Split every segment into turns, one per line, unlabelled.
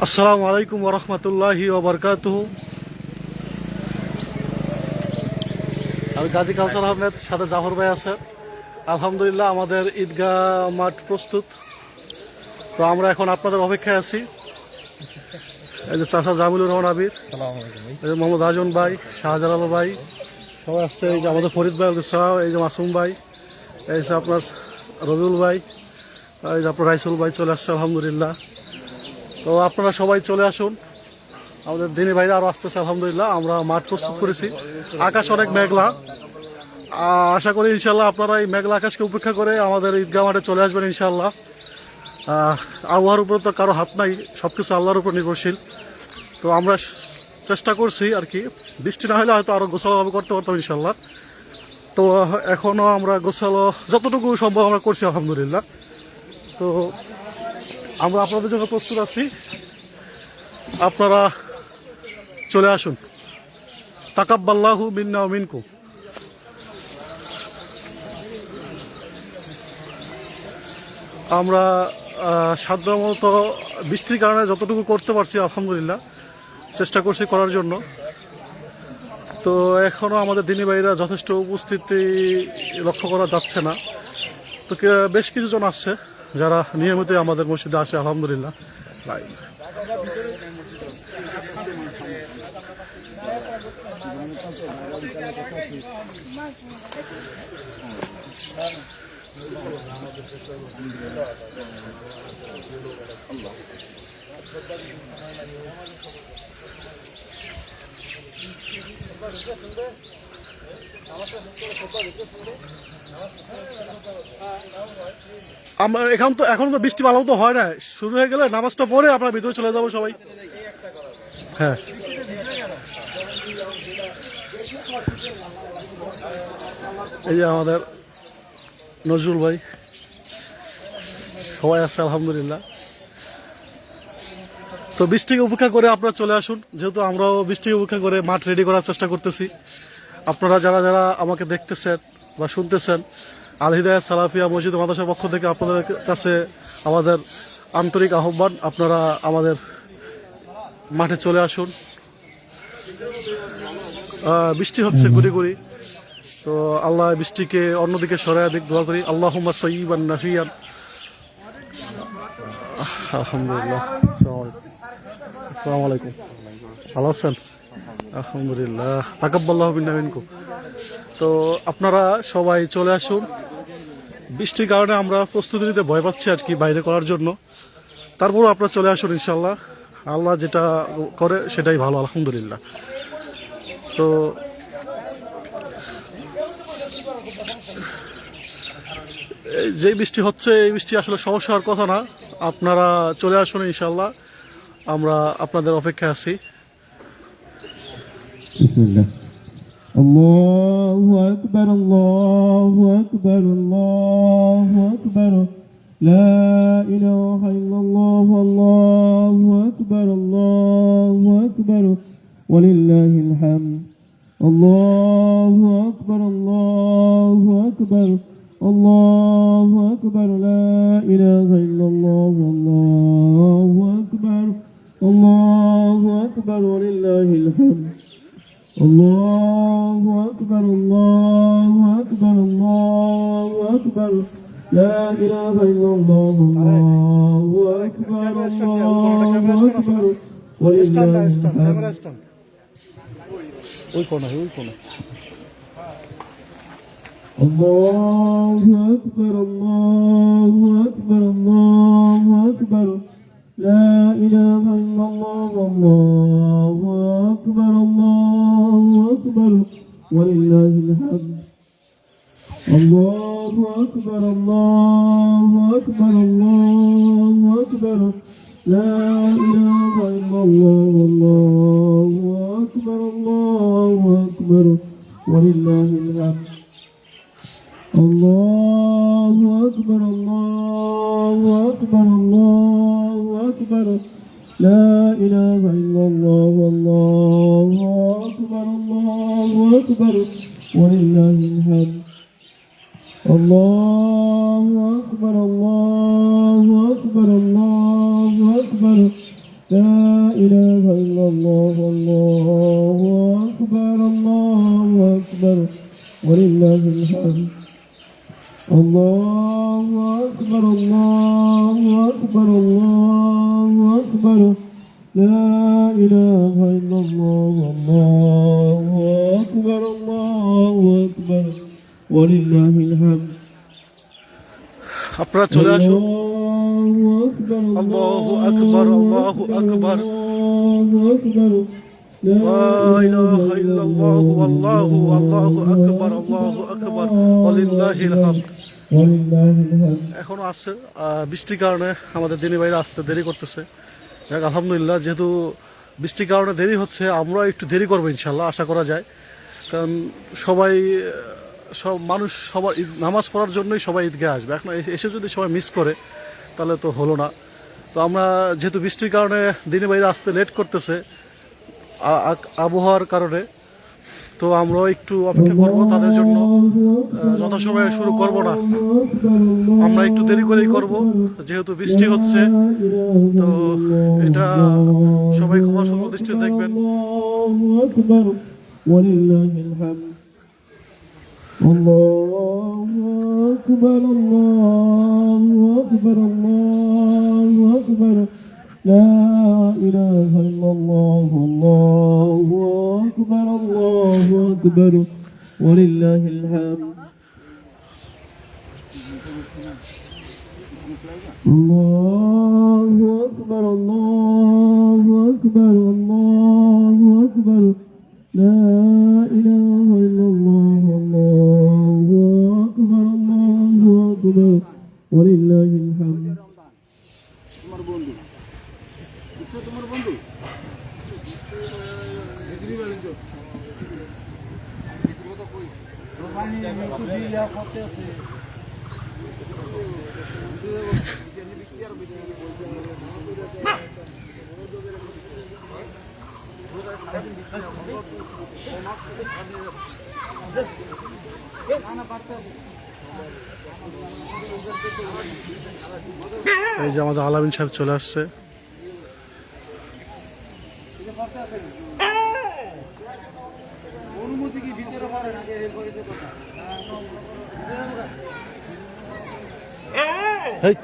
আসসালামু আলাইকুম ওয়া রাহমাতুল্লাহি ওয়া বারাকাতুহু। আমি গাজী কাউসার আহমেদ, সাথে জাফর ভাই আছে। আলহামদুলিল্লাহ আমাদের ঈদগাহ মাঠ প্রস্তুত। তো আমরা এখন আপনাদের অপেক্ষায় আছি। এই যে চাচা জামিলুর রহমান আবির, এই যে মোহাম্মদ আজন ভাই, শাহজালাল ভাই, সবাই আসছে। এই যে আমাদের ফরিদ ভাই, এই যে মাসুম ভাই, এই যে আপনার রবিউল ভাই, এই যে আপনার রাইসুল ভাই চলে আসছে আলহামদুলিল্লাহ। তো আপনারা সবাই চলে আসুন, আমাদের দিনী ভাইরা আরও আসতেছে আলহামদুলিল্লাহ। আমরা মাঠ প্রস্তুত করেছি, আকাশ অনেক মেঘলা। আশা করি ইনশাল্লাহ আপনারা এই মেঘলা আকাশকে উপেক্ষা করে আমাদের ঈদগাহ মাঠে চলে আসবেন ইনশাল্লাহ। আবহাওয়ার উপর তো কারো হাত নাই, সব কিছু আল্লাহর উপর নির্ভরশীল। তো আমরা চেষ্টা করছি আর কি, বৃষ্টি না হলে হয়তো আরও গোছালোভাবে করতে পারতাম ইনশাল্লাহ। তো এখনও আমরা গোছালো যতটুকু সম্ভব আমরা করছি আলহামদুলিল্লাহ। তো আমরা আপনাদের জন্য প্রস্তুত আছি, আপনারা চলে আসুন। তাকাব্বাল্লাহু মিন্না ওয়া মিনকুম। আমরা সাধারণত বৃষ্টির কারণে যতটুকু করতে পারছি আলহামদুলিল্লাহ চেষ্টা করছি করার জন্য। তো এখনও আমাদের দিনী ভাইরা যথেষ্ট উপস্থিতি লক্ষ্য করা যাচ্ছে না। তো বেশ কিছুজন আসছে যারা নিয়মিত আমাদের মসজিদে আসে আলহামদুলিল্লাহ। আমরা এখন তো বৃষ্টি ভালো তো হয় না, শুরু হয়ে গেলে নামাজটা পড়ে আমরা ভিতরে চলে যাবো সবাই। হ্যাঁ, এই যে আমাদের নজরুল ভাই, সবাই আছে আলহামদুলিল্লাহ। তো বৃষ্টিকে উপেক্ষা করে আপনারা চলে আসুন, যেহেতু আমরাও বৃষ্টিকে উপেক্ষা করে মাঠ রেডি করার চেষ্টা করতেছি। আপনারা যারা যারা আমাকে দেখতেছেন বা শুনতেছেন, আল হিদায়াত সালাফিয়া মসজিদ মাদ্রাসার পক্ষ থেকে আপনাদের কাছে আমাদের আন্তরিক আহ্বান, আপনারা আমাদের মাঠে চলে আসুন। বৃষ্টি হচ্ছে গুড়ি গুড়ি, তো আল্লাহ বৃষ্টিকে অন্যদিকে সরাইয়া দিক দোয়া করি। আল্লাহুম্মা সাইয়্যিবান নাফিয়ান। আলহামদুলিল্লাহ। আসসালামু আলাইকুম, ভালো আছেন? আলহামদুলিল্লাহ। তাকাব্বাল্লাহু মিন্না ওয়া মিনকুম। তো আপনারা সবাই চলে আসুন। বৃষ্টির কারণে আমরা প্রস্তুতি নিতে ভয় পাচ্ছি আর কি বাইরে করার জন্য। তারপরও আপনারা চলে আসুন ইনশাল্লাহ, আল্লাহ যেটা করে সেটাই ভালো আলহামদুলিল্লাহ। তো যে বৃষ্টি হচ্ছে এই বৃষ্টি আসলে সমস্যা হওয়ার কথা না, আপনারা চলে আসুন ইনশাল্লাহ, আমরা আপনাদের অপেক্ষায় আছি।
বিসমিল্লাহ। আল্লাহু আকবার, আল্লাহু আকবার, আল্লাহু আকবার, লা ইলাহা ইল্লাল্লাহ, আল্লাহু আকবার, আল্লাহু আকবার, ওয়ালিল্লাহিল হামদ। আল্লাহু আকবার, আল্লাহু আকবার, আল্লাহু আকবার, লা ইলাহা ইল্লাল্লাহ, আল্লাহু আকবার, আল্লাহু আকবার, ওয়ালিল্লাহিল হামদ। الله أكبر، الله أكبر، الله أكبر، لا إله إلا الله، الله أكبر، الله أكبر، ولله الحمد.
ওই কোণে ওই কোণে।
الله أكبر، الله أكبر، الله أكبر، لا إله إلا الله، الله أكبر، الله أكبر، ولله الحمد. الله أكبر، الله أكبر، الله أكبر، لا إله إلا الله، الله أكبر، الله أكبر، ولله الحمد. الله أكبر، الله أكبر، الله أكبر، لا إله إلا الله، الله أكبر، الله أكبر، ولله الحمد. الله أكبر، الله أكبر، الله أكبر، لا إله إلا الله الله أكبر ولله الحمد الله أكبر الله أكبر الله أكبر لا إله إلا الله الله أكبر ولله الحمد
আপনারা চলে আসুন।
الله أكبر
আল্লাহু আকবার, আল্লাহু আকবার,
الله أكبر
লা ইলাহা ইল্লাল্লাহু আল্লাহু আল্লাহু আকবার, আল্লাহু আকবার, ওয়ালিল্লাহিল হামদ।
ولله الحمد
এখনো আসছে, বৃষ্টির কারণে আমাদের দিনী ভাইরা আসতে দেরি করতেছে। যাক আলহামদুলিল্লাহ, যেহেতু বৃষ্টির কারণে দেরি হচ্ছে, আমরা একটু দেরি করবো ইনশাল্লাহ, আশা করা যায়। কারণ সব মানুষ সবার নামাজ পড়ার জন্যই সবাই ঈদগাহে আসবে। এখন এসে যদি সবাই মিস করে তাহলে তো হলো না। তো আমরা যেহেতু বৃষ্টির কারণে দিনী ভাইরা আসতে লেট করতেছে আবহাওয়ার কারণে, তো আমরাও একটু অপেক্ষা করবো তাদের জন্য। যথাসময়ে শুরু করব না, আমরা একটু দেরি করেই করব যেহেতু বৃষ্টি হচ্ছে। তো এটা সবাই ক্ষমা সুন্দর দৃষ্টিতে দেখবেন।
الله أكبر ولله الحمد الله أكبر الله أكبر الله أكبر لا إله إلا الله الله أكبر ولله الحمد الله أكبر الله أكبر الله أكبر لا إله إلا الله الله أكبر ولله الحمد
এই যে আমাদের আলামিন সাহেব চলে আসছে। হেই,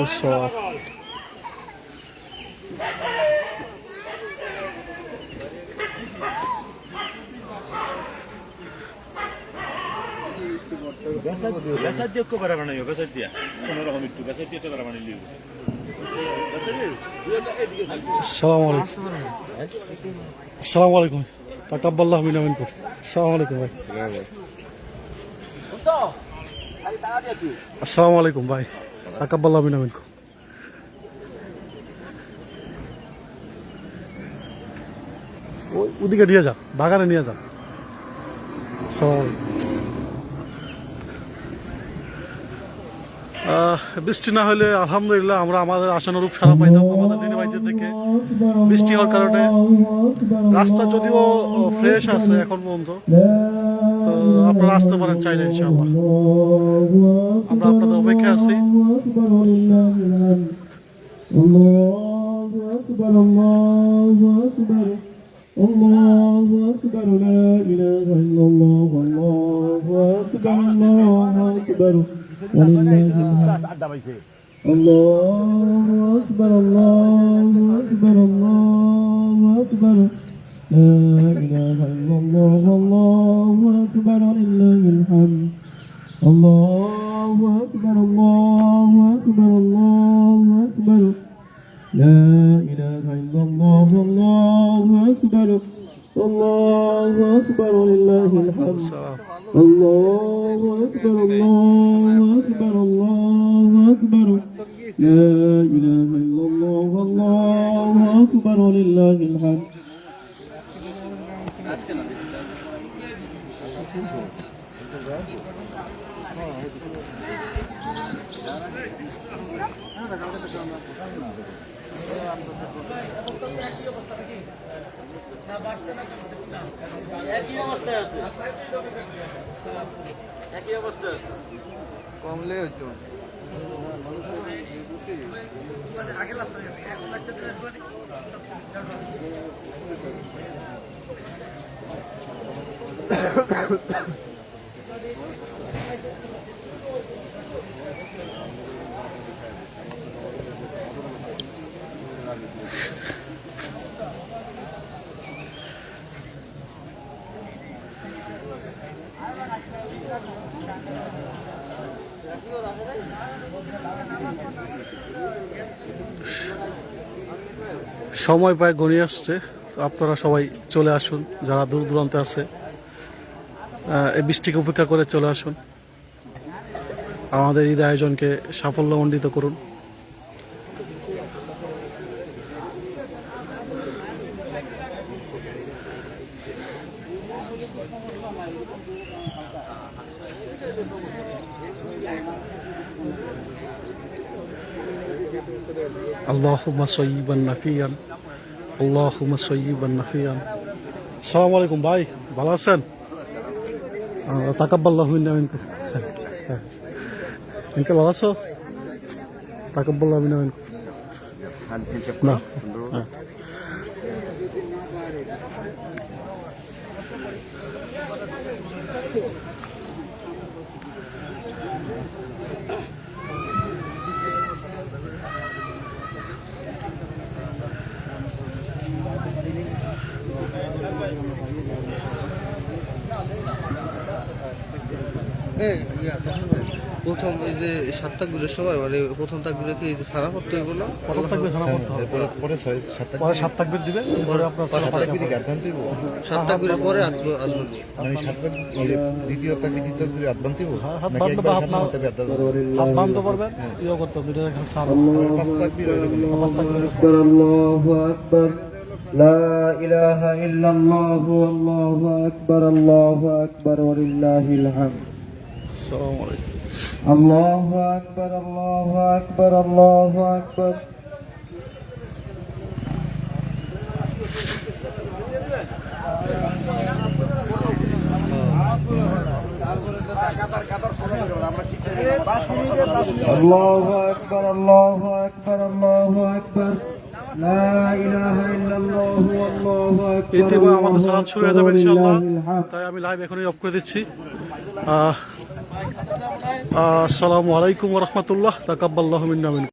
উৎসব।
বেসার দিয়ে কো বাড়া বানাইও বেসার দিয়া কোন রকম একটু বেসার দিয়ে তো বাড়া বানাইলি
আসসালামু আলাইকুম। আসসালামু আলাইকুম, তাকাব্বাল্লাহু মিন্না মিনকুম। আসসালামু আলাইকুম ভাই। আসসালামু আলাইকুম ভাই, তাকাব্বাল্লাহু মিন্না মিনকুম। ওদিকে নিয়ে যা, বাগানে নিয়ে যা। আসসালামু আলাইকুম। বৃষ্টি না হলে আলহামদুলিল্লাহ আমরা আমাদের আশানুরূপ সারা পাইতাম আমাদের দিনে বাইতে থেকে। বৃষ্টি হওয়ার কারণে রাস্তা যদিও ফ্রেশ আছে এখন পর্যন্ত, তো আপনারা আসতে পারেন চাইলে ইনশাআল্লাহ। আমরা আপনাদের অপেক্ষায় আছি।
الله أكبر لا إله إلا الله الله أكبر الله أكبر ولله الحمد الله أكبر الله أكبر الله أكبر لا إله إلا الله الله أكبر ولله الحمد الله أكبر الله أكبر الله أكبر لا إله إلا الله الله أكبر الله أكبر ولله الحمد الله أكبر الله أكبر الله أكبر لا إله إلا الله الله أكبر ولله الحمد
কমলে হইতো
সময় প্রায় গড়িয়ে আসছে, তো আপনারা সবাই চলে আসুন, যারা দূর দূরান্তে আছে এই বৃষ্টিকে উপেক্ষা করে চলে আসুন, আমাদের ঈদ আয়োজনকে সাফল্যমণ্ডিত করুন। আল্লাহুম্মা সায়্যিবান নাফিয়ান, আল্লাহুম্মা সায়্যিবান নাফিয়ান। আসসালামু আলাইকুম ভাই, ভালো আছেন? তাকাব্বাল্লাহু মিন্না মিনকুম। ইনকে ভালো আছো? তাকাব্বাল্লাহু মিন্না মিনকুম। না, হ্যাঁ।
প্রথম এই যে 7 তাকবীরের সময় মানে প্রথম তাকবীরে কি সারা পড়তে হইব না?
প্রথম তাকবীর খানা করতে হবে,
পরে 6-7
পরে 7 তাকবীর দিবে, পরে আপনার সালাত
তাকবীরে গাদ্দান দিব
7 তাকবীরের পরে আসবে।
মানে 7 দ্বিতীয় তাকবীর তৃতীয় তাকবীরে আদবান দিব
হাত
নাকি
বাঁধতে
একবার
বা
সাথে
আপনার
মাথায় আদবান
হাত বাঁধতে পারবেন, ইয়ে করতে হবে, দুটো এখানে সার আছে।
5 তাকবীর
أكبر الله أكبر لا إله إلا الله والله أكبر ولله الحمد
আসসালামু আলাইকুম।
الله أكبر الله أكبر الله أكبر الله أكبر الله أكبر الله أكبر لا إله إلا الله والله أكبر
ইতিমধ্যে আমাদের সালাত শুরু হয়ে যাবে ইনশাআল্লাহ,
ولله الحمد
তাই আমি লাইভ এখনই অফ করে দিচ্ছি। আসসালামু আলাইকুম ওয়া রাহমাতুল্লাহ, তাকাব্বাল্লাহু মিন্না মিনকুম।